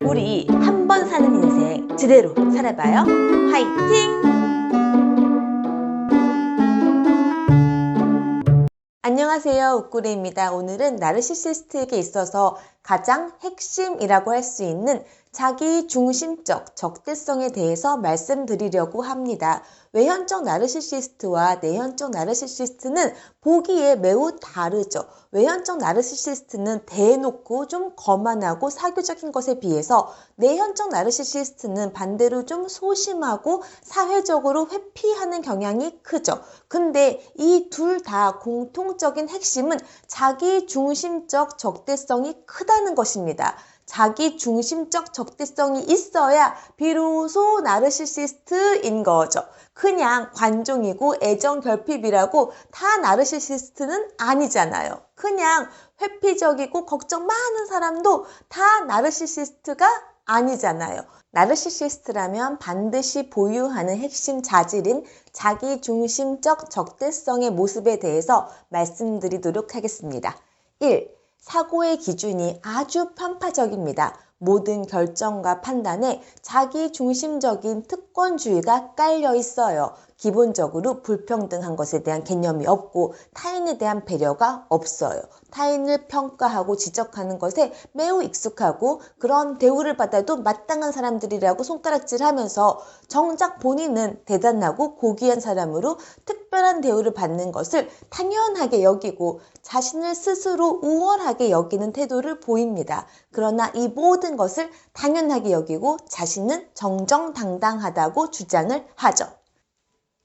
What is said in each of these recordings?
우리 한 번 사는 인생 제대로 살아봐요. 화이팅! 안녕하세요, 욱구레입니다. 오늘은 나르시시스트에게 있어서 가장 핵심이라고 할 수 있는 자기 중심적 적대성에 대해서 말씀드리려고 합니다. 외현적 나르시시스트와 내현적 나르시시스트는 보기에 매우 다르죠. 외현적 나르시시스트는 대놓고 좀 거만하고 사교적인 것에 비해서 내현적 나르시시스트는 반대로 좀 소심하고 사회적으로 회피하는 경향이 크죠. 근데 이 둘 다 공통적인 핵심은 자기 중심적 적대성이 크다는 것입니다. 자기 중심적 적대성이 있어야 비로소 나르시시스트인 거죠. 그냥 관종이고 애정 결핍이라고 다 나르시시스트는 아니잖아요. 그냥 회피적이고 걱정 많은 사람도 다 나르시시스트가 아니잖아요. 나르시시스트라면 반드시 보유하는 핵심 자질인 자기 중심적 적대성의 모습에 대해서 말씀드리도록 하겠습니다. 1. 사고의 기준이 아주 편파적입니다. 모든 결정과 판단에 자기 중심적인 특권주의가 깔려 있어요. 기본적으로 불평등한 것에 대한 개념이 없고 타인에 대한 배려가 없어요. 타인을 평가하고 지적하는 것에 매우 익숙하고 그런 대우를 받아도 마땅한 사람들이라고 손가락질하면서 정작 본인은 대단하고 고귀한 사람으로 특별한 대우를 받는 것을 당연하게 여기고 자신을 스스로 우월하게 여기는 태도를 보입니다. 그러나 이 모든 것을 당연하게 여기고 자신은 정정당당하다고 주장을 하죠.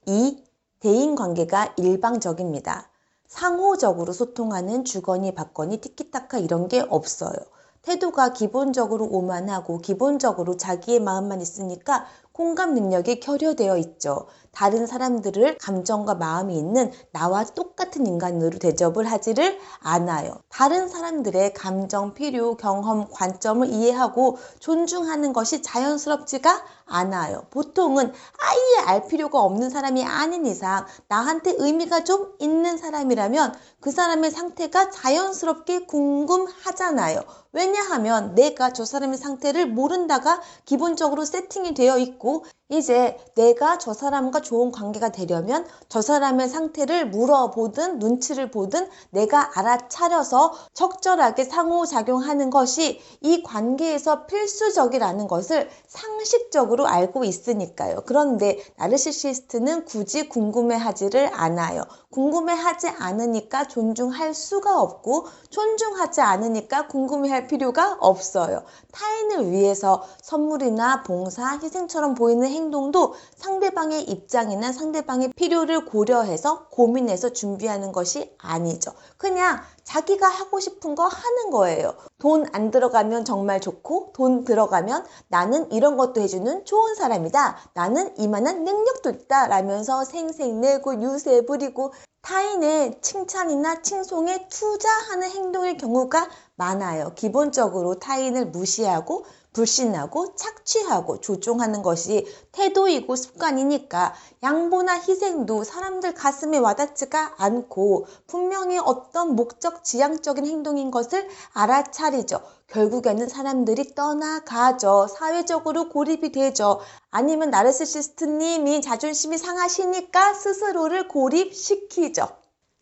2. 대인관계가 일방적입니다. 상호적으로 소통하는 주거니 받거니 티키타카 이런 게 없어요. 태도가 기본적으로 오만하고 기본적으로 자기의 마음만 있으니까 공감 능력이 결여되어 있죠. 다른 사람들을 감정과 마음이 있는 나와 똑같은 인간으로 대접을 하지를 않아요. 다른 사람들의 감정, 필요, 경험, 관점을 이해하고 존중하는 것이 자연스럽지가 않아요. 보통은 아예 알 필요가 없는 사람이 아닌 이상 나한테 의미가 좀 있는 사람이라면 그 사람의 상태가 자연스럽게 궁금하잖아요. 왜냐하면 내가 저 사람의 상태를 모른다가 기본적으로 세팅이 되어 있고 이제 내가 저 사람과 좋은 관계가 되려면 저 사람의 상태를 물어보든 눈치를 보든 내가 알아차려서 적절하게 상호작용하는 것이 이 관계에서 필수적이라는 것을 상식적으로 알고 있으니까요. 그런데 나르시시스트는 굳이 궁금해하지를 않아요. 궁금해하지 않으니까 존중할 수가 없고 존중하지 않으니까 궁금해할 필요가 없어요. 타인을 위해서 선물이나 봉사, 희생처럼 보이는 행동도 상대방의 입장이나 상대방의 필요를 고려해서 고민해서 준비하는 것이 아니죠. 그냥 자기가 하고 싶은 거 하는 거예요. 돈 안 들어가면 정말 좋고 돈 들어가면 나는 이런 것도 해주는 좋은 사람이다. 나는 이만한 능력도 있다. 라면서 생색내고 유세 부리고 타인의 칭찬이나 칭송에 투자하는 행동일 경우가 많아요. 기본적으로 타인을 무시하고 불신하고 착취하고 조종하는 것이 태도이고 습관이니까 양보나 희생도 사람들 가슴에 와닿지가 않고 분명히 어떤 목적 지향적인 행동인 것을 알아차리죠. 결국에는 사람들이 떠나가죠. 사회적으로 고립이 되죠. 아니면 나르시시스트님이 자존심이 상하시니까 스스로를 고립시키죠.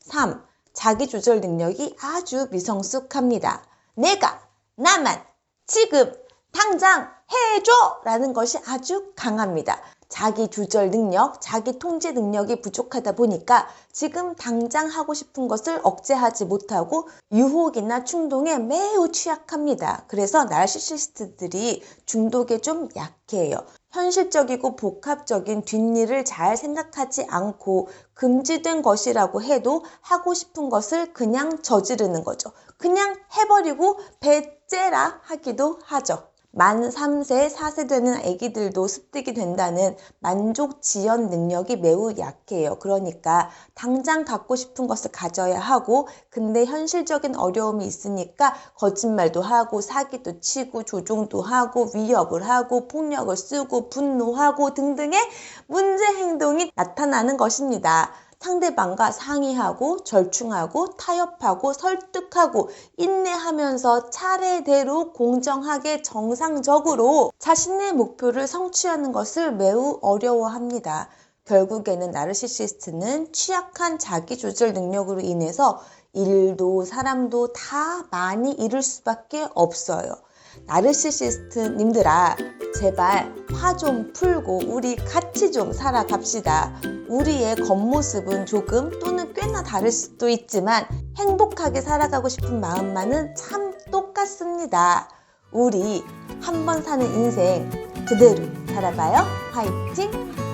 3. 자기조절 능력이 아주 미성숙합니다. 내가, 나만, 지금, 당장 해줘! 라는 것이 아주 강합니다. 자기 조절 능력, 자기 통제 능력이 부족하다 보니까 지금 당장 하고 싶은 것을 억제하지 못하고 유혹이나 충동에 매우 취약합니다. 그래서 나르시시스트들이 중독에 좀 약해요. 현실적이고 복합적인 뒷일을 잘 생각하지 않고 금지된 것이라고 해도 하고 싶은 것을 그냥 저지르는 거죠. 그냥 해버리고 배째라 하기도 하죠. 만 3세, 4세 되는 아기들도 습득이 된다는 만족 지연 능력이 매우 약해요. 그러니까 당장 갖고 싶은 것을 가져야 하고 근데 현실적인 어려움이 있으니까 거짓말도 하고 사기도 치고 조종도 하고 위협을 하고 폭력을 쓰고 분노하고 등등의 문제 행동이 나타나는 것입니다. 상대방과 상의하고 절충하고 타협하고 설득하고 인내하면서 차례대로 공정하게 정상적으로 자신의 목표를 성취하는 것을 매우 어려워합니다. 결국에는 나르시시스트는 취약한 자기조절 능력으로 인해서 일도 사람도 다 많이 잃을 수밖에 없어요. 나르시시스트님들아, 제발 화 좀 풀고 우리 같이 좀 살아갑시다. 우리의 겉모습은 조금 또는 꽤나 다를 수도 있지만 행복하게 살아가고 싶은 마음만은 참 똑같습니다. 우리 한 번 사는 인생 그대로 살아봐요. 화이팅!